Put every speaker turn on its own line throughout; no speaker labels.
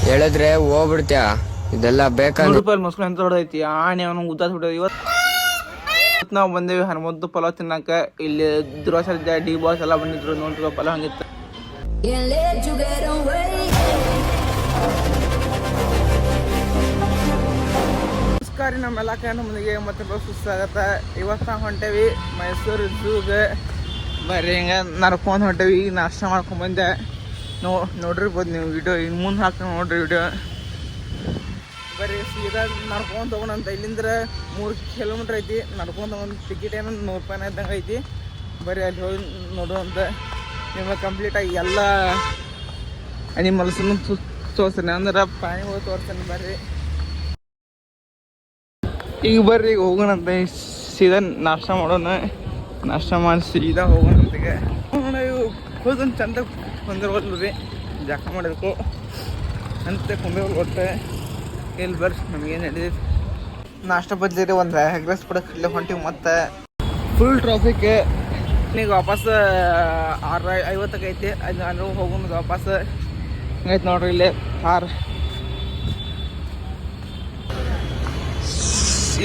ಹೇಳಿದ್ರೆ ಹೋಗ್ಬಿಡ್ತ್ಯಾ ಇದೆಲ್ಲ ಬೇಕಾದ್ರೆ
ರೂಪಾಯಿ ಮಸ್ಕು ಅಂತ ಹೊಡೆದೈತಿ ಆನೆ ಅವನು ಉದ್ದಾಸ್ ಬಿಟ್ಟದ. ಇವತ್ತು ನಾವು ಬಂದೇವಿ ಹನುಮಂತು ಪಲಾವ್ ತಿನ್ನಕ. ಇಲ್ಲಿ ದುರಾಸರ ಡಿ ಬಾಸ್ ಎಲ್ಲ ಬಂದಿದ್ರು ನೋಡ್ರಿ ಪಲಾವ್ ಹಂಗಿತ್ತು. ನಮಸ್ಕಾರ ನಮ್ಮೆಲ್ಲ ಕಣ್ಣು ಮುಂದಿಗೆ ಮತ್ತೆ ಸುಸ್ತಾಗತ್ತ. ಇವತ್ತು ನಾವು ಹೊಂಟೇವಿ ಮೈಸೂರು ಝೂಗೆ. ಬರ್ರಿ ಹಿಂಗೆ ನಡ್ಕೊಂಡು ಹೊಂಟೇವಿ. ಈಗ ನಾಷ್ಟ ಮಾಡ್ಕೊಂಡು ಬಂದೆ. ನೋಡಿರ್ಬೋದು ನೀವು ವಿಡಿಯೋ ಇನ್ನು ಮುಂದೆ ಹಾಕ್ತಾರೆ ನೋಡ್ರಿ ವಿಡಿಯೋ. ಬರ್ರಿ ಸೀದಾ ನಡ್ಕೊಂಡು ತೊಗೊಂಡಂತ. ಇಲ್ಲಿಂದ 3 ಕಿಲೋಮೀಟ್ರ್ ಐತಿ. ನಡ್ಕೊಂಡು ತೊಗೊಂಡು ಟಿಕೆಟ್ ಏನೋ 100 ರೂಪಾಯಿನ ಇದ್ದಂಗೆ ಐತಿ. ಬರ್ರಿ ಅಲ್ಲಿ ಹೋಗಿ ನೋಡುವಂತ ನಿಮಗೆ ಕಂಪ್ಲೀಟಾಗಿ ಎಲ್ಲ ಅನಿಮಲ್ಸನ್ನು ತೋರಿಸ್ತಾನೆ, ಅಂದ್ರೆ ಪ್ರಾಣಿಗಳು ತೋರಿಸ್ತಾನೆ. ಬರ್ರಿ ಈಗ ಬರ್ರಿ ಈಗ ಹೋಗೋಣಂತ. ಸೀದಾ ನಾಷ್ಟ ಮಾಡೋಣ. ನಾಷ್ಟ ಮಾಡಿ ಸೀದಾ ಹೋಗೋಣಂತಿಗೆ. ಇವು ಹೋದೊಂದು ಚಂದ ಕುಂದಿರ್ವಲ್ಲು ರೀ, ಜಾಕ ಮಾಡಬೇಕು ಅಂತ ಕುಂದಿರ್ವಲ್ ಒಟ್ಟೆ. ಇಲ್ಲಿ ಬರ್ರಿ ನಮಗೇನು ಹೇಳಿದ್ರಿ. ನಾಷ್ಟ ಬದ್ಲಿರಿ ಒಂದು ಎಗ್ ರೈಸ್ ಬಿಡಕ್ಕೆ ಇಲ್ಲೇ ಹೊಂಟಿವಿ. ಮತ್ತು ಫುಲ್ ಟ್ರಾಫಿಕ್. ಈಗ ವಾಪಸ್ 6:50 ಐತಿ. ಅದು ಹೋಗೋದು ವಾಪಸ್ ಹಂಗೈತೆ ನೋಡ್ರಿ. ಇಲ್ಲೇ ಕಾರ್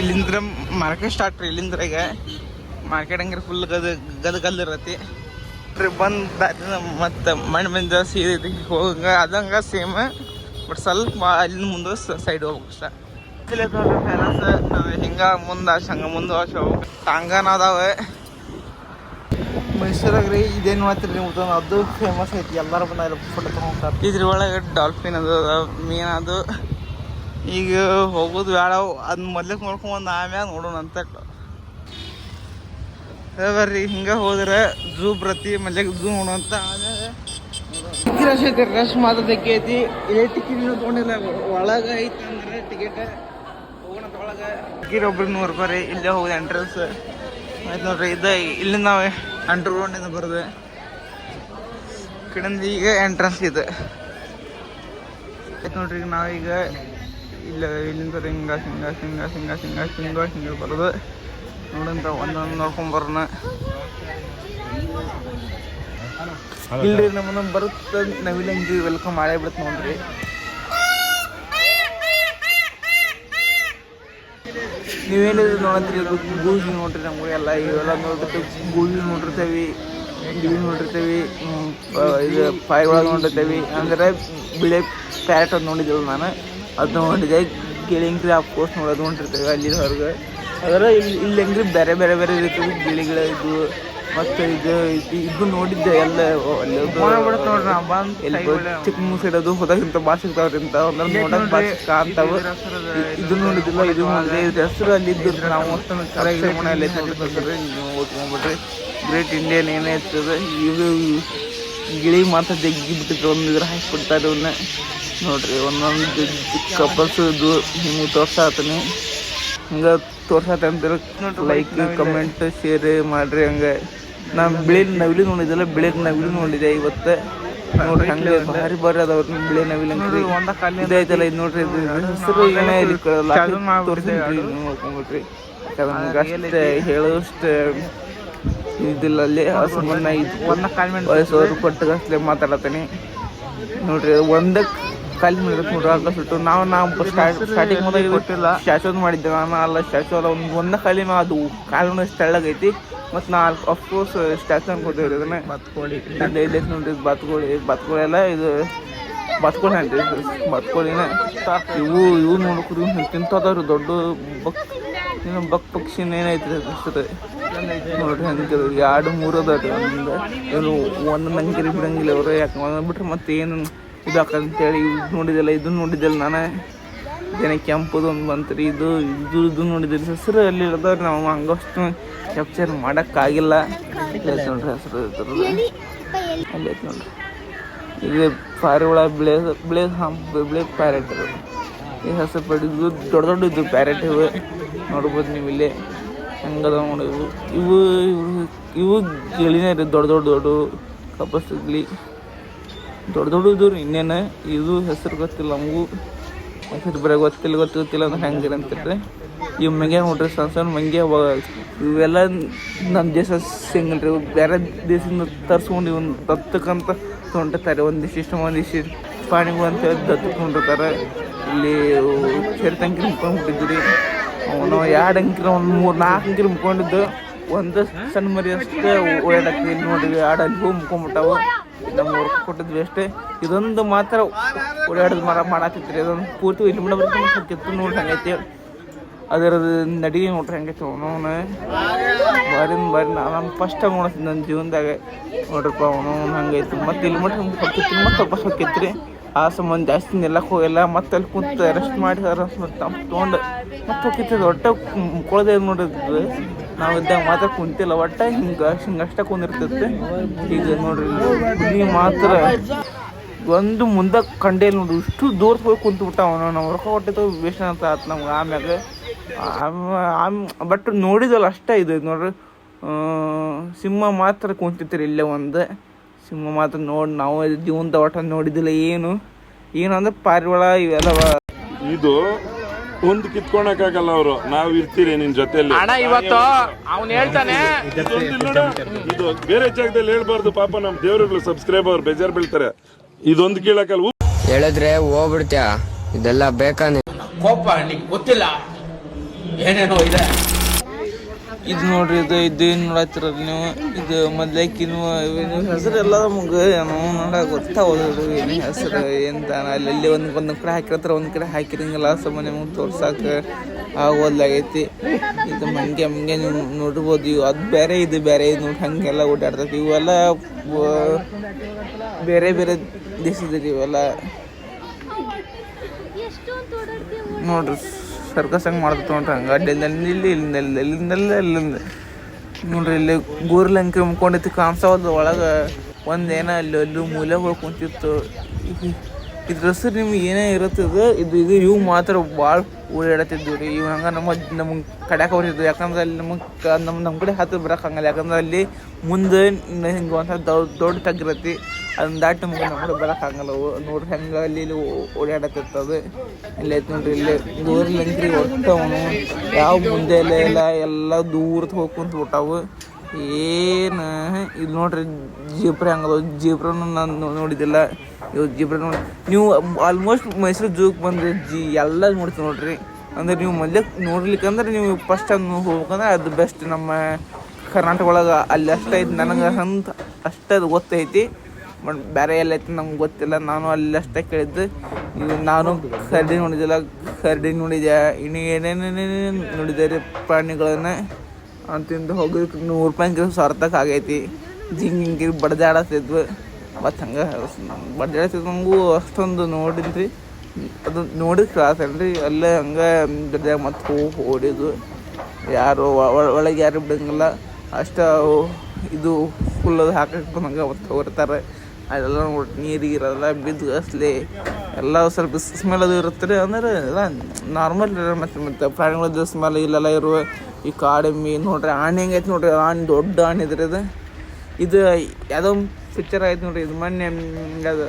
ಇಲ್ಲಿಂದ್ರ ಮಾರ್ಕೆಟ್ ಸ್ಟಾರ್ಟ್ ರೀ. ಇಲ್ಲಿಂದ್ರ ಈಗ ಮಾರ್ಕೆಟ್ ಹಂಗಿರಿ ಫುಲ್ ಗಲ್ಲಿರತಿ ಬಂದು ಮತ್ತು ಮಣ್ಣು ಬಂದ ಸೀದಿ ಹೋಗ ಅದಂಗೆ ಸೇಮ್. ಬಟ್ ಸ್ವಲ್ಪ ಅಲ್ಲಿಂದ ಮುಂದೆ ಸೈಡ್ ಹೋಗ್ಬೇಕು ಅಷ್ಟ. ಇಲ್ಲಿ ನೋಡ್ರಿ ಫೇಮಸ್. ನಾವು ಹಿಂಗೆ ಮುಂದೆ ಹಂಗೆ ಮುಂದೆ ಹೋಗ್ಬೇಕು. ಟಾಂಗನ ಅದಾವೆ ಮೈಸೂರಾಗ ರೀ. ಇದೇನು ಮಾಡ್ತೀರಿ ನೀವು ಅದು ಫೇಮಸ್ ಐತಿ. ಎಲ್ಲರೂ ಬಂದ ಫೋಟೋ ತೊಗೊಂತಾರೆ. ಇದ್ರ ಒಳಗೆ ಡಾಲ್ಫಿನ್ ಅದು ಮೀನು ಅದು. ಈಗ ಹೋಗೋದು ಬೇಡ, ಅದನ್ನ ಮೊದ್ಲಿಗೆ ನೋಡ್ಕೊಂಡು ಆಮ್ಯಾಗ ನೋಡೋಣ ಅಂತ. ಬರ್ರಿ ಹಿಂಗೆ ಹೋದ್ರೆ ಝೂ ಪ್ರತಿ ಮಲ್ಯಾಗ ಝೂ ನೋಡುವಂತ. ಆಮ್ಯಾಗ ರಶ್ ಐತಿ. ರಶ್ ಮಾತ್ರ ತೆಗಿ ಐತಿ. ಇದೇ ಟಿಕೆಟ್ ತೊಗೊಂಡಿಲ್ಲ. ಒಳಗೆ ಐತಿ ಅಂದ್ರೆ ಟಿಕೆಟ್ ಹೋಗೋಣ ಒಳಗೆ. ಟಿಕೆಟ್ ಒಬ್ರಿಗೆ 100 ರೂಪಾಯಿ ರೀ. ಇಲ್ಲೇ ಹೋಗೋದು ಎಂಟ್ರೆನ್ಸ್ ಆಯ್ತು ನೋಡ್ರಿ. ಇದು ಇಲ್ಲಿ ನಾವು ಅಂಡರ್ಗ್ರೌಂಡಿಂದ ಬರೋದು ಕಡೆಯಿಂದ ಈಗ ಎಂಟ್ರೆನ್ಸ್ ಇದೆ ಆಯ್ತು ನೋಡ್ರಿ. ಈಗ ನಾವೀಗ ಇಲ್ಲಿಂದ ಹಿಂಗೆ ಬರೋದು ನೋಡಂತ ಒಂದೊಂದು ನೋಡ್ಕೊಂಬರೋಣ. ಇಲ್ರಿ ನಮ್ಮನ್ನ ಬರುತ್ತೆ ನವಿಲಂಗಿ ವೆಲ್ಕಮ್ ಮಾಡೇ ಬಿಡುತ್ತೆ ನೋಡ್ರಿ. ನೀವೇನಿದ್ರು ನೋಡಂತ್ರಿ ಗೂಗಿ ನೋಡ್ರಿ. ನಮ್ಗೆ ಎಲ್ಲ ಇವೆಲ್ಲ ನೋಡಿರ್ತೀವಿ. ಗೂಗಿ ನೋಡಿರ್ತೇವೆ, ಗಿಳಿ ನೋಡಿರ್ತೇವೆ, ಇದು ಪಾಯಿಗಳೊಳಗೆ ನೋಡಿರ್ತೇವೆ. ಅಂದರೆ ಬಿಳೆ ಪ್ಯಾರೆಟ್ ಅದು ನೋಡಿದ್ದೆವು ನಾನು. ಅದು ನೋಡಿದೆ. ಗಿಳಿಂಗ್ರಿ ಆ ಪೋಸ್ಟ್ ನೋಡೋದು ನೋಡಿರ್ತೇವೆ ಅಲ್ಲಿ ಹೊರಗೆ. ಅದರ ಇಲ್ಲಿ ಹೆಂಗ್ರಿ ಬೇರೆ ಬೇರೆ ಬೇರೆ ಇರ್ತವೆ ಗಿಳಿಗಳ. ಇದು ಮತ್ತು ಇದು ನೋಡಿದ್ದೆ ಎಲ್ಲ ಅಲ್ಲಿ ನೋಡ್ರಿ. ನಾ ಬಂದು ಚಿಕ್ಕ ಸೈಡ್ ಅದು ಹೋದಾಗಿಂತ ಭಾಳ ಸಿಗ್ತಾವ್ರಿ ಅಂತ ಅಂದ್ರೆ ನೋಡಕ್ ಭಾಳ ಕಾಣ್ತಾವ. ಇದು ನೋಡಿದಿಲ್ಲ, ಇದು ನೋಡಿದ್ರೆ ಇದ್ರ ಹೆಸರು ಅಲ್ಲಿ ಇದ್ದು ನಾವು ಅಷ್ಟೊಂದು ಚೆನ್ನಾಗಿ ಮನೆಯಲ್ಲಿ ನೋಡ್ರಿ. ನೀವು ಓದ್ಕೊಂಡ್ಬಿಟ್ರಿ ಗ್ರೇಟ್ ಇಂಡಿಯನ್ ಏನೇ ಇರ್ತದೆ. ಇದು ಗಿಳಿ ಮಾತ್ರ ಜಗ್ಗಿ ಬಿಟ್ಟಿದ್ರು. ಒಂದು ಇದ್ರ ಹಾಕ್ಬಿಡ್ತಾರೆ ಇವನ್ನ ನೋಡ್ರಿ. ಒಂದೊಂದು ಕಪಲ್ಸ್ ಇದು ನಿಮ್ಗೆ ತೋರ್ಸಾತೀನಿ. ಹಂಗೆ ತೋರ್ಸಾತ ಅಂತ ಲೈಕ್ ಕಮೆಂಟ್ ಶೇರ್ ಮಾಡಿರಿ. ಹಂಗೆ ನಾನು ಬಿಳಿ ನವಿಲಿ ನೋಡಿದ್ದೆಲ್ಲ, ಬಿಳಿ ನವಿಲಿ ನೋಡಿದೆ ಇವತ್ತು ನೋಡ್ರಿ. ಹಂಗೆ ಭಾರಿ ಭಾರಿ ಅದಾವ ಬಿಳಿ ನವಿಲಿ ಇದು ಐತಲ್ಲ. ಇದು ನೋಡ್ರಿ, ಇದು ಹೆಸರು ಏನೇ ತೋರಿಸ್ತೀನಿ ನೋಡ್ಕೊಂಡ್ಬಿಟ್ರಿ. ಅಷ್ಟೇ ಹೇಳೋಷ್ಟು ಇದಿಲ್ಲ ಅಲ್ಲಿ. ಸುಮ್ಮನೆ ವಯಸ್ಸವರು ಕೊಟ್ಟಗಷ್ಟೇ ಮಾತಾಡತೀನಿ ನೋಡ್ರಿ. ಒಂದಕ್ಕೆ ಕಾಲಿ ಮಾಡಿರುತ್ತೆ ನೋಡ್ರಿ. ಅಲ್ಲ ಸುಟ್ಟು ನಾವು ಸ್ಟಾರ್ಟಿಂಗ್ ಹೋದಾಗ ಗೊತ್ತಿಲ್ಲ ಸ್ಟ್ಯಾಚು ಮಾಡಿದ್ದೆ ನಾನು. ಅಲ್ಲ ಸ್ಟ್ಯಾಚು ಅಲ್ಲ, ಒಂದ ಕಾಲಿ ಅದು ಕಾಲು ತೆಳ್ಳಗೈತಿ. ಮತ್ತು ನಾ ಅಫ್ಕೋರ್ಸ್ ಸ್ಟ್ಯಾಚು ಅನ್ಕೋತೀವಿ. ಅದನ್ನ ಬತ್ಕೋಳಿ ಇಲ್ಲೈತೆ ನೋಡ್ರಿ. ಬತ್ಕೋಳಿ ಎಲ್ಲ ಇದು ಬತ್ಕೋಳಿ ಅಂತೀವಿ. ಬತ್ಕೋಳಿನ ಇವು ನೋಡ್ಕೊರಿ ತಿಂತದವ್ರು. ದೊಡ್ಡ ಬಕ್ ಪಕ್ಷಿನ ಏನೈತ್ರಿ ಹೆಸರು ನೋಡ್ರಿ. ಹಂಗೆ 2-3 ಅದಾವ್ರಿ. ಒಂದು ನಂಗೆ ಬಿಡಂಗಿಲ್ಲ ಅವರು. ಯಾಕೆ ಬಿಟ್ರೆ ಮತ್ತೆ ಏನು ಇದು ಹಾಕಂತೇಳಿ ಇದು ನೋಡಿದ್ದೆಲ್ಲ ನಾನು. ಏನೇ ಕೆಂಪುದು ಒಂದು ಬಂತು ರೀ. ಇದು ನೋಡಿದ್ರಿ. ಹೆಸರು ಅಲ್ಲಿ ಇರೋದವ್ರಿ. ನಾವು ಹಂಗಷ್ಟು ಕ್ಯಾಪ್ಚರ್ ಮಾಡೋಕ್ಕಾಗಿಲ್ಲ. ಇಲ್ಲೈತೆ ನೋಡ್ರಿ ಹೆಸರು ಅಲ್ಲಿ ಐತೆ ನೋಡ್ರಿ. ಇದು ಪಾರಿವಾಳ ಬಿಳೆ ಪ್ಯಾರೆಟ್. ಈ ಹೆಸರು ಪಡಿದ್ದು ದೊಡ್ಡ ಇದ್ದು ಪ್ಯಾರೆಟ್ ಇವು ನೋಡ್ಬೋದು ನೀವು ಇಲ್ಲಿ. ಹಂಗದ ನೋಡಿ. ಇವು ಗಿಳಿನೇ ರೀ. ದೊಡ್ಡ ಕಪಸ್ ಗಿಳಿ ದೊಡ್ಡ ಇದ್ದವ್ರು. ಇನ್ನೇನು ಇದು ಹೆಸರು ಗೊತ್ತಿಲ್ಲ ನಮಗೂ. ಹೆಸರು ಬರೀ ಗೊತ್ತಿಲ್ಲ ಅಂದ್ರೆ ಹೆಂಗಿರ ಅಂತಿರ್ರಿ. ಇವು ಮಂಗ್ಯ ನೋಡ್ರಿ, ಸಣ್ಣ ಮಂಗ್ಯ. ಇವೆಲ್ಲ ನಮ್ಮ ದೇಶ ಸಿಂಗಲ್ರಿ. ಬೇರೆ ದೇಶದಿಂದ ತರಿಸ್ಕೊಂಡು ಇವನ್ನ ದತ್ತಕ್ಕಂತ ತೊಗೊಂಡಿರ್ತಾರೆ. ಒಂದಿಷ್ಟು ಪ್ರಾಣಿಗಳು ಅಂತ ದತ್ತುಕೊಂಡಿರ್ತಾರೆ. ಇಲ್ಲಿ ಸೇರ್ತಂಕಿ ಮುಕ್ಕೊಂಡ್ಬಿಟ್ಟಿದ್ದು ರೀ. ಅವನು 2 ಅಂಕಿರ ಒಂದು 3-4 ಅಂಕಿರ ಮುಕ್ಕೊಂಡಿದ್ದು. ಒಂದು ಸಣ್ಣ ಮರಿ ಅಷ್ಟೇ ಓಡಾಡಕ್ಕೆ ಇಲ್ಲಿ ನೋಡಿದ್ವಿ. ಆಡಲ್ಲಿ ಹೂ ಮುಕ್ಕೊಂಬಿಟ್ಟಾವು. ನಮ್ಮ ವರ್ಕ್ ಕೊಟ್ಟಿದ್ವಿ ಅಷ್ಟೇ. ಇದೊಂದು ಮಾತ್ರ ಓಡಾಡೋದು ಮಾಡಾಕತ್ರಿ. ಅದೊಂದು ಪೂರ್ತಿ ಇಲ್ಲಿ ಬಿಡೋದು ನೋಡಿ ಹಂಗೈತಿ. ಅದರದ್ದು ನಡಿಗೆ ನೋಡ್ರಿ ಹಂಗೈತಿ. ಅವನು ಬಾರಿ ನಾನು ಫಸ್ಟ್ ಟೈಮ್ ನೋಡ್ತೀನಿ ನನ್ನ ಜೀವನದಾಗ. ನೋಡ್ರಪ್ಪ ಅವನು ಹಂಗೈತಿ. ಮತ್ತೆ ಇಲ್ಲಿ ಮಟ್ಟ ಹೊಕ್ಕಿತ್ತು, ಮತ್ತೆ ವಾಪಸ್ ಹೊಕ್ಕಿತ್ರಿ. ಆ ಸಂಬಂಧ ಜಾಸ್ತಿ ನೆಲ್ಲಕ್ಕೆ ಹೋಗಿಲ್ಲ. ಮತ್ತೆ ಅಲ್ಲಿ ಕುಂತು ರೆಸ್ಟ್ ಮಾಡಿ ತೊಗೊಂಡು ಮತ್ತೆ ಹೋಗಿತ್ತು. ಒಟ್ಟೆ ಮುಕ್ಕೊಳದೆ ನೋಡಿದ್ದು ನಾವು ಇದ್ದಾಗ ಮಾತ್ರ ಕುಂತಿಲ್ಲ. ಒಟ್ಟೆ ಹಿಂಗಷ್ಟೇ ಕುಂದಿರ್ತೈತೆ. ಈಗ ನೋಡ್ರಿ ನೀವು ಮಾತ್ರ ಒಂದು ಮುಂದೆ ಕಂಡೇ ನೋಡಿ ಇಷ್ಟು ದೂರ ಹೋಗಿ ಕುಂತು ಬಿಟ್ಟ ಅವನು. ನಾವು ಹೊರಕ ಹೊಟ್ಟಿತ್ತು ವೇಸ್ಟ್ ಅಂತ ಆಯ್ತು ನಮ್ಗೆ. ಬಟ್ ನೋಡಿದಲ್ಲ ಅಷ್ಟೇ. ಇದು ನೋಡ್ರಿ ಸಿಂಹ ಮಾತ್ರ ಕುಂತಿತ್ತು ಇಲ್ಲೇ. ಒಂದು ಸಿಂಹ ಮಾತ್ರ ನೋಡಿ ನಾವು ಜೀವನದ ಒಟ್ಟ ನೋಡಿದ್ದಿಲ್ಲ. ಏನು ಅಂದ್ರೆ ಪಾರಿವಾಳ ಇವೆಲ್ಲ
ಇದು ಒಂದು ಕಿತ್ಕೊಳಕ್ಕಾಗಲ್ಲ. ಅವರು ನಾವು ಇರ್ತೀರಿ ನಿನ್ ಜೊತೆಲಿ.
ಇವತ್ತು ಅವ್ನು ಹೇಳ್ತಾನೆ
ಇದು ಬೇರೆ ಜಾಗದಲ್ಲಿ ಹೇಳ್ಬಾರ್ದು. ಪಾಪ ನಮ್ ದೇವ್ರುಗಳು ಸಬ್ಸ್ಕ್ರೈಬರ್ ಬೇಜಾರ್ ಬೀಳ್ತಾರೆ. ಇದೊಂದು ಕೇಳಕ್ಕಲ್ಲ.
ಹೇಳಿದ್ರೆ ಹೋಗ್ಬಿಡ್ತ್ಯಾ? ಇದೆಲ್ಲ ಬೇಕಾ?
ಕೋಪ ನಿಂಗೆ ಗೊತ್ತಿಲ್ಲ ಏನೇನೋ ಇದೆ. ಇದು ನೋಡ್ರಿ ಇದು ಏನು ನೋಡತ್ತಿರ ನೀವು. ಇದು ಮೊದ್ಲೇಕಿನ ಹೆಸರು ಎಲ್ಲ ನಮ್ಗೆ ನೋಡಕ್ ಗೊತ್ತಾಗೋದು ಏನು ಹೆಸರು ಎಂತ. ಅಲ್ಲಿ ಒಂದು ಕಡೆ ಹಾಕಿರ್ತಾರೆ, ಒಂದು ಕಡೆ ಹಾಕಿರಂಗಿಲ್ಲ. ಸಾಮಾನ್ಯ ನಿಮ್ಗೆ ತೋರ್ಸಕ್ಕೆ ಆಗೋದ್ಲಾಗೈತಿ. ಇದು ಹಂಗೆ ನೀವು ನೋಡ್ಬೋದು. ಇವು ಅದು ಬೇರೆ ಇದು ಬೇರೆ. ಇದು ನೋಡಿ ಹಂಗೆಲ್ಲ ಓಡಾಡ್ತೈತಿ. ಇವೆಲ್ಲ ಬೇರೆ ಬೇರೆ ದೇಶದಲ್ಲಿ ಇವೆಲ್ಲ ನೋಡ್ರಿ ಸರ್ಕಸ್ ಹಂಗೆ ಮಾಡ್ತೈತೆ ನೋಡ್ರಿ. ಹಂಗೆ ಅಡ್ಡಿಂದ ಇಲ್ಲಿಂದ ನೋಡ್ರಿ. ಇಲ್ಲಿ ಗೋರ್ಲಂಕಿ ಮುಕ್ಕೊಂಡೈತಿ ಕಾಣಿಸೋದು. ಒಳಗೆ ಒಂದೇನೋ ಅಲ್ಲಿ ಮೂಲೆ ಹೋಗಿ ಕುಂತಿತ್ತು. ಇದ್ರ ಹೆಸರು ನಿಮ್ಗೆ ಏನೇ ಇರುತ್ತದೆ. ಇದು ಇವು ಮಾತ್ರ ಭಾಳ ಓಡಾಡತ್ತಿದ್ವು ರೀ. ಇವು ಹಂಗೆ ನಮಗೆ ಕಡ್ಯಾಕ ಬರ್ತಿದ್ವು. ಯಾಕಂದ್ರೆ ಅಲ್ಲಿ ನಮ್ಮ ಕಡೆ ಹತ್ತಿರ ಬರೋಕೆ ಹಂಗಲ್ಲ. ಯಾಕಂದ್ರೆ ಅಲ್ಲಿ ಮುಂದೆ ಹಿಂಗೆ ಒಂಥರ ದೊಡ್ಡ ತಗ್ಗಿರತ್ತಿ. ಅದನ್ನ ದಾಟಿ ನಮ್ಗೆ ನಮ್ಮ ಕಡೆ ಬರೋಕೆ ಆಗಲ್ಲ. ಅವು ನೋಡ್ರಿ ಹೆಂಗೆ ಅಲ್ಲಿ ಓಡಾಡತ್ತಿರ್ತದೆ. ಇಲ್ಲಿ ಐತೆ ನೋಡ್ರಿ. ಇಲ್ಲಿ ಗೋರ್ಲಂಕ್ರಿ ಒಟ್ಟು ಅವನು ಯಾವ ಮುಂದೆ ಎಲ್ಲ ದೂರದ ಹೋಗಿ ಕುಂತು ಬಿಟ್ಟಾವು. ಏನು ಇಲ್ಲಿ ನೋಡ್ರಿ ಜೀಬ್ರಾ ಹಂಗದ. ಜೀಬ್ರನು ನಾನು ನೋಡಿದ್ದಿಲ್ಲ. ಇವು ಜೀಬ್ರಾ ನೋಡಿ ನೀವು ಆಲ್ಮೋಸ್ಟ್ ಮೈಸೂರು ಝೂಗೆ ಬಂದರೆ ಎಲ್ಲ ನೋಡ್ತೀವಿ ನೋಡ್ರಿ. ಅಂದ್ರೆ ನೀವು ಮೊದಲೇ ನೋಡ್ಲಿಕ್ಕಂದ್ರೆ ನೀವು ಫಸ್ಟ್ ಟೈಮ್ ಹೋಗ್ಬೇಕಂದ್ರೆ ಅದು ಬೆಸ್ಟ್. ನಮ್ಮ ಕರ್ನಾಟಕ ಒಳಗೆ ಅಲ್ಲಿ ಅಷ್ಟೇ ಐತಿ. ನನಗೆ ಅಂತ ಅಷ್ಟೇ ಅದು ಗೊತ್ತೈತಿ. ಬಟ್ ಬೇರೆ ಎಲ್ಲ ಐತಿ ನಮ್ಗೆ ಗೊತ್ತಿಲ್ಲ. ನಾನು ಅಲ್ಲಿ ಅಷ್ಟೇ ಕೇಳಿದ್ದು. ಇವು ನಾನು ಕರಡಿ ನೋಡಿದ್ದಿಲ್ಲ. ಕರಡಿ ನೋಡಿದ್ಯಾ, ಇನ್ನು ಏನೇನೇನೇನು ನೋಡಿದೆ ರೀ ಪ್ರಾಣಿಗಳನ್ನ. ಅಂತಿಂದು ಹೋಗಿ ₹100 ಸಾರ್ಥಕ ಆಗೈತಿ. ಜಿಂಗಿ ಬಡ್ದಾಡತ್ತಿದ್ವು. ಮತ್ತು ಹಂಗೆ ಬಡ್ದಾಡ್ತಿದ್ವು. ನಮಗೂ ಅಷ್ಟೊಂದು ನೋಡಿದ್ರಿ. ಅದು ನೋಡಿದ ಕ್ಲಾಸ್ ಅಲ್ರಿ. ಅಲ್ಲೇ ಹಂಗೆ ಗಡ್ದಾಗ ಮತ್ತು ಓಡಿದ್ವು. ಯಾರು ಒಳಗೆ ಯಾರು ಬಿಡಂಗಿಲ್ಲ. ಅಷ್ಟು ಇದು ಫುಲ್ಲದು ಹಾಕಕ್ಕೆ ಬಂದಂಗೆ ಅವತ್ತು ಹೊರ್ತಾರೆ. ಅದೆಲ್ಲ ನೋಡಿ ನೀರಿಗಿರೋಲ್ಲ ಬಿದ್ದು ಅಸಲಿ ಎಲ್ಲ ಸ್ವಲ್ಪ ಸ್ಮೆಲ್ ಅದು ಇರುತ್ತೆ ರೀ. ಅಂದ್ರೆ ಎಲ್ಲ ನಾರ್ಮಲ್ ಮತ್ತು ಪ್ರಾಣಿಗಳದ್ದು ಸ್ಮೆಲ್ ಇಲ್ಲೆಲ್ಲ ಇರುವ ಈ ಕಾಡೆಮ್ಮಿ ನೋಡ್ರಿ. ಆನೆ ಹೆಂಗೈತೆ ನೋಡ್ರಿ. ಆನೆ ದೊಡ್ಡ ಆನೆ ಇದ್ರಿ. ಇದು ಯಾವುದೋ ಒಂದು ಪಿಕ್ಚರ್ ಆಯ್ತು ನೋಡ್ರಿ. ಇದು ಮೊನ್ನೆ ಅದು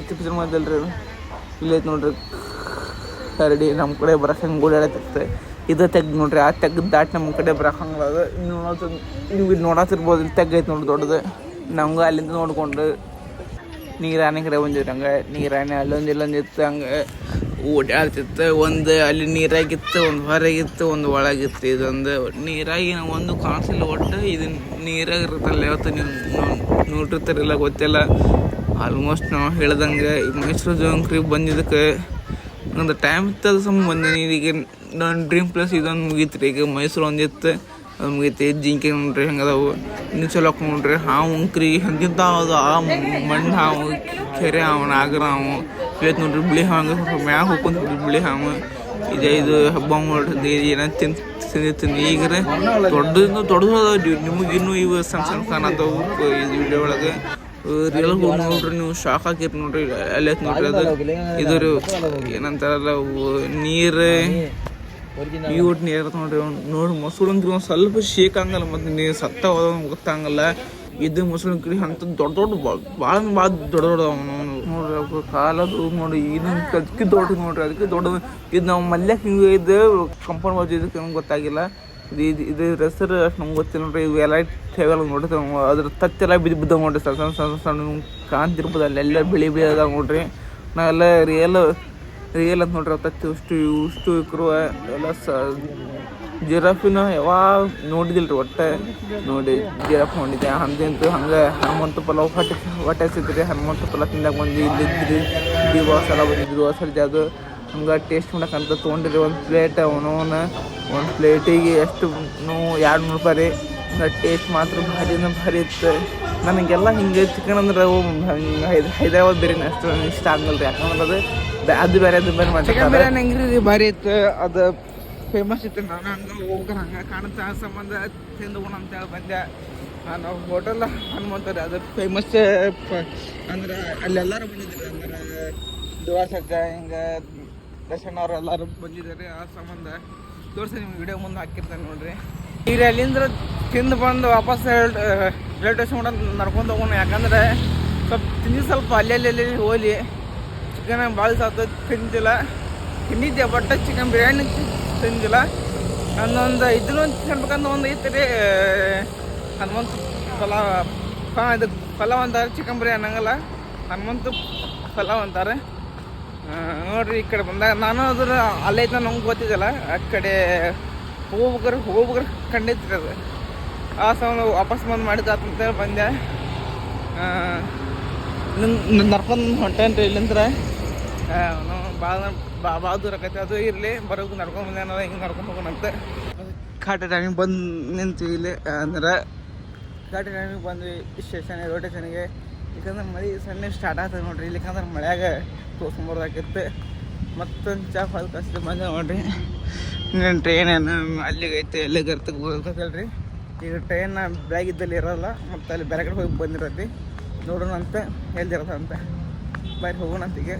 ಪಿಕ್ಚರ್ ಮಾಡಿದಲ್ರಿ. ಅದು ಇಲ್ಲೈತೆ ನೋಡ್ರಿ ಕರಡಿ. ನಮ್ಮ ಕಡೆ ಬರೋಕೆ ಹಂಗೆ ಓಡಾಡತ್ತಿರುತ್ತೆ. ಇದು ತೆಗ್ದು ನೋಡ್ರಿ. ಆ ತೆಗ್ದು ದಾಟಿ ನಮ್ಮ ಕಡೆ ಬರೋಕೆ ಹಂಗೆ ಅದು ನೀವು ಇದು ನೋಡತ್ತಿರ್ಬೋದು. ಇಲ್ಲಿ ತೆಗ್ಗೈತೆ ನೋಡ್ರಿ ದೊಡ್ಡದು. ನಮ್ಗೆ ಅಲ್ಲಿಂದ ನೋಡ್ಕೊಂಡು ನೀರಾನೆ ಕಡೆ ಬಂದಿವ್ರಿ. ಹಂಗೆ ನೀರಾನೆ ಅಲ್ಲೊಂದು ಇಲ್ಲೊಂದು ಇತ್ತು. ಹಂಗೆ ಓಡಾಡ್ತಿತ್ತು. ಒಂದು ಅಲ್ಲಿ ನೀರಾಗಿತ್ತು, ಒಂದು ಹೊರಗಿತ್ತು, ಒಂದು ಒಳಗಿತ್ತು. ಇದೊಂದು ನೀರಾಗಿ ಒಂದು ಕಾಣಿಸಿಲ್ಲ. ಒಟ್ಟು ಇದು ನೀರಾಗಿರುತ್ತಲ್ಲ. ಯಾವತ್ತು ನೀವು ನೋಡಿರ್ತಾರಿಲ್ಲ ಗೊತ್ತಿಲ್ಲ. ಆಲ್ಮೋಸ್ಟ್ ನಾವು ಹೇಳ್ದಂಗೆ ಈ ಮೈಸೂರು ಝೂಗೆ ಬಂದಿದ್ದಕ್ಕೆ ಒಂದು ಟೈಮ್ ಇತ್ತದ ಬಂದೆ. ನೀರಿಗೆ ನನ್ನ ಡ್ರೀಮ್ ಪ್ಲೇಸ್ ಇದೊಂದು ಮುಗೀತು ರೀ. ಈಗ ಮೈಸೂರು ಒಂದಿತ್ತು, ಅದು ಮುಗೀತಿ. ಜಿಂಕೆ ನೋಡ್ರಿ ಹೆಂಗದಾವು. ಇನ್ನು ಚಲೋ ನೋಡ್ರಿ. ಹಾವು ಅಂಕ್ರಿ ಹೆಂಗಿಂತ ಅದು. ಆ ಮಣ್ಣು ಹಾವು, ಕೆರೆ ಹಾವು, ನಾಗರ ಹಾವು ಇವತ್ತು ನೋಡ್ರಿ. ಬಿಳಿ ಹಾವು ಮ್ಯಾಗ ಹೋಗ್ಕೊಂತ ಬಿಳಿ ಹಾವು. ಇದು ಹಬ್ಬ ನೋಡ್ರಿ. ಏನೋ ತಿಂದಿರ್ತೀನಿ. ಈಗ ದೊಡ್ಡದು ನಿಮಗೆ ಇನ್ನೂ ಇವು ಸಣ್ಣ ಕಾಣತ್ತವು. ಇದು ವಿಡಿಯೋ ಒಳಗೆ ರಿಯಲ್ ಹೋಗಿ ನೋಡ್ರಿ ನೀವು ಶಾಕ್ ಹಾಕಿರಿ ನೋಡ್ರಿ. ಅಲ್ಲಿ ಐತೆ ನೋಡ್ರಿ. ಅದು ಇದು ಏನಂತಾರಲ್ಲ ನೀರು ಇವ್ರು ನೀರು ನೋಡ್ರಿ. ನೋಡಿ ಮೊಸಳಂಕ್ರಿ ಒಂದು ಸ್ವಲ್ಪ ಶೇಕ್ ಆಗಲ್ಲ. ಮತ್ತು ನೀರು ಸತ್ತ ಹೋದ ಗೊತ್ತಾಗಲ್ಲ. ಇದು ಮೊಸಳಂಕ್ರಿ ಅಂತ ದೊಡ್ಡ ಭಾಳ ದೊಡ್ಡ ನೋಡ್ರಿ. ಕಾಲದು ನೋಡಿ. ಇದಕ್ಕೆ ಅದಕ್ಕೆ ದೊಡ್ಡದು ನೋಡ್ರಿ. ಅದಕ್ಕೆ ದೊಡ್ಡದು. ಇದು ನಾವು ಮಲ್ಯಕ್ಕೆ ಹಿಂಗೆ ಇದು ಕಂಪೌಂಡ್ ಬಾಜು ಇದಕ್ಕೆ ನಮ್ಗೆ ಗೊತ್ತಾಗಿಲ್ಲ. ಇದು ಹೆಸರು ಅಷ್ಟು ನಮ್ಗೆ ಗೊತ್ತಿಲ್ಲ ನೋಡ್ರಿ. ಇವು ಎಲ್ಲ ಟೇಬಲ್ ನೋಡ್ರಿ, ಅದ್ರ ತತ್ತೆಲ್ಲ ಬಿದ್ದು ನೋಡ್ರಿ, ಸಣ್ಣ ಸಣ್ಣ ಸಣ್ಣ ಸಣ್ಣ ಕಾಣ್ತಿರ್ಬೋದು. ಅಲ್ಲೆಲ್ಲ ಬಿಳಿ ಬಿಳಿ ಅದಾವ ನೋಡ್ರಿ. ನಾವೆಲ್ಲ ರಿಯಲ್ ಅಂತ ನೋಡ್ರಿ ತತ್ತಿ ಇಷ್ಟು ಇಕ್ರುವ ಎಲ್ಲ ಜಿರಾಫಿನ ಯಾವಾಗ ನೋಡಿದಿಲ್ರಿ ಒಟ್ಟೆ. ನೋಡಿ ಜಿರಾಫ್ ನೋಡಿದ್ದೆ ಹಂಗಂತೂ ಹಂಗೆ ಹನುಮಂತ ಪಲಾವ್ ಹೊಟ್ಟೆ ಸಿದ್ರಿ. ಹನುಮಂತ ಪಲಾವ್ ತಿಂದಾಗ ಬಂದು ಇಲ್ಲಿದ್ರಿ ದಿವಸ ಎಲ್ಲ ಬಂದಿದ್ರು. ಅಸಲ್ ಅದು ಹಂಗೆ ಟೇಸ್ಟ್ ಮಾಡಕ್ಕಂತ ತೊಗೊಂಡಿರಿ. ಒಂದು ಪ್ಲೇಟ್ ಒಂದು ಪ್ಲೇಟಿಗೆ ಎಷ್ಟು 200 ರೂಪಾಯಿ. ಹಂಗೆ ಟೇಸ್ಟ್ ಮಾತ್ರ ಭಾರಿ ಇತ್ತು. ನನಗೆಲ್ಲ ಹಿಂಗೆ ಚಿಕನ್ ಅಂದ್ರೆ ಹೈದರಾಬಾದ್ ಬಿರಿಯಾನಿ ಅಷ್ಟು ಇಷ್ಟ ಆಗಲ್ಲ ರೀ. ಯಾಕಂದ್ರೆ ಅದು ಬೇರೆ ಮಾಡಿ ಚಿಕನ್ ಬಿರಿಯಾನಿ ಹೆಂಗ್ರಿ ರೀ ಭಾರಿ ಇತ್ತು. ಅದು ಫೇಮಸ್ ಇತ್ತು. ನಾನು ಹಂಗೆ ಹೋಗ್ತಾರೆ ಹಂಗೆ ಕಾಣುತ್ತೆ ಆ ಸಂಬಂಧ ತಿಂದು ಅಂತೇಳಿ ಬಂದೆ. ನಾನು ಹೋಟೆಲ್ ಹನುಮಂತಾರೆ ಅದು ಫೇಮಸ್ ಅಂದ್ರೆ ಅಲ್ಲೆಲ್ಲರೂ ಬಂದಿದ್ರು. ಅಂದ್ರೆ ದುವಾಸಜ್ಜ ಹಿಂಗೆ ದರ್ಶನ್ ಅವ್ರು ಎಲ್ಲರೂ ಬಂದಿದ್ದಾರೆ. ಆ ಸಂಬಂಧ ತೋರಿಸಿ ನಿಮ್ಗೆ ವಿಡಿಯೋ ಮುಂದೆ ಹಾಕಿರ್ತಾನೆ ನೋಡ್ರಿ. ಈಗ ಅಲ್ಲಿಂದ ತಿಂದು ಬಂದು ವಾಪಸ್ ರೈಲ್ವೆ ಸ್ಟೇಷನ್ ಕೂಡ ನಡ್ಕೊಂಡು ಹೋಗೋಣ. ಯಾಕಂದ್ರೆ ಸ್ವಲ್ಪ ಅಲ್ಲಿ ಹೋಗಿ ಚಿಕನ್ ಭಾಳ ಸಾಕು ತಿಂದಿದ್ದೆ. ಬಟ್ ಚಿಕನ್ ಬಿರಿಯಾನಿ ತಿಂದಿಲ್ಲ. ನನ್ನೊಂದು ಇದನ್ನು ತಿನ್ಬೇಕಂತ ಒಂದು ಐತೆ ರೀ. ಹನುಮಂತ ಪಲಾವ್ ಅಂತಾರೆ, ಚಿಕನ್ ಬಿರಿಯಾನಿ ಅನ್ನಂಗಲ್ಲ, ಹನುಮಂತ ಪಲಾವ್ ಅಂತಾರೆ ನೋಡ್ರಿ. ಈ ಕಡೆ ಬಂದಾಗ ನಾನು ಅದ್ರ ಅಲ್ಲೈತೆ ನಮ್ಗೆ ಗೊತ್ತಿದ್ದಲ್ಲ. ಆ ಕಡೆ ಹೋಗ್ಬೇಕಾರೆ ಕಂಡಿದ್ರಿ ಅದು. ಆ ಸಮ ವಾಪಸ್ ಬಂದು ಮಾಡಿದಾತಂತೇಳಿ ಬಂದೆ. ನಡ್ಕೊಂಡು ಹೊಂಟೇನ್ರಿ ಇಲ್ಲಿಂದ್ರೆ. ಭಾಳ ದೂರ ಆಕೈತೆ. ಅದು ಇರಲಿ ಬರೋದು ನಡ್ಕೊಂಡು ಬಂದೆ ಅನ್ನೋದು ಹಿಂಗೆ ನಡ್ಕೊಂಡು ಹೋಗೋಣಂತೆ. ಘಾಟಿ ಟೈಮಿಗೆ ಬಂದು ನಿಂತೀವಿ ಇಲ್ಲಿ. ಅಂದ್ರೆ ಘಾಟಿ ಟೈಮಿಗೆ ಬಂದ್ವಿ ಸ್ಟೇಷನ್ ರೈಲ್ವೆ ಸ್ಟೇಷನ್ಗೆ. ಯಾಕಂದ್ರೆ ಮಳೆ ಸಣ್ಣ ಸ್ಟಾರ್ಟ್ ಆಗ್ತದೆ ನೋಡ್ರಿ. ಇಲ್ಲಿಕಂದ್ರೆ ಮಳೆಯಾಗ ತೋರ್ಸ್ಕೊಂಬರ್ದಾಕಿತ್ತು. ಮತ್ತೊಂದು ಚಾ ಫಾಲ್ ಕಷ್ಟ ಬಂದೆ ನೋಡ್ರಿ. ಇನ್ನೇನು ಟ್ರೈನ್ ಏನು ಅಲ್ಲಿಗೆ ಐತೆ ಎಲ್ಲಿಗೆ ಇರ್ತಕ್ಕೆ ಹೋಗ್ಬೇಕಲ್ರಿ. ಈಗ ಟ್ರೈನ್ ಬೆಳಗಿದ್ದಲ್ಲಿ ಇರೋಲ್ಲ, ಮತ್ತು ಅಲ್ಲಿ ಬೇರೆ ಕಡೆ ಹೋಗಿ ಬಂದಿರತ್ತಿ. ನೋಡೋಣ ಅಂತ ಎಲ್ದಿರತ್ತ ಅಂತ ಬಾರಿ ಹೋಗೋಣ ಅಂತೀಗ.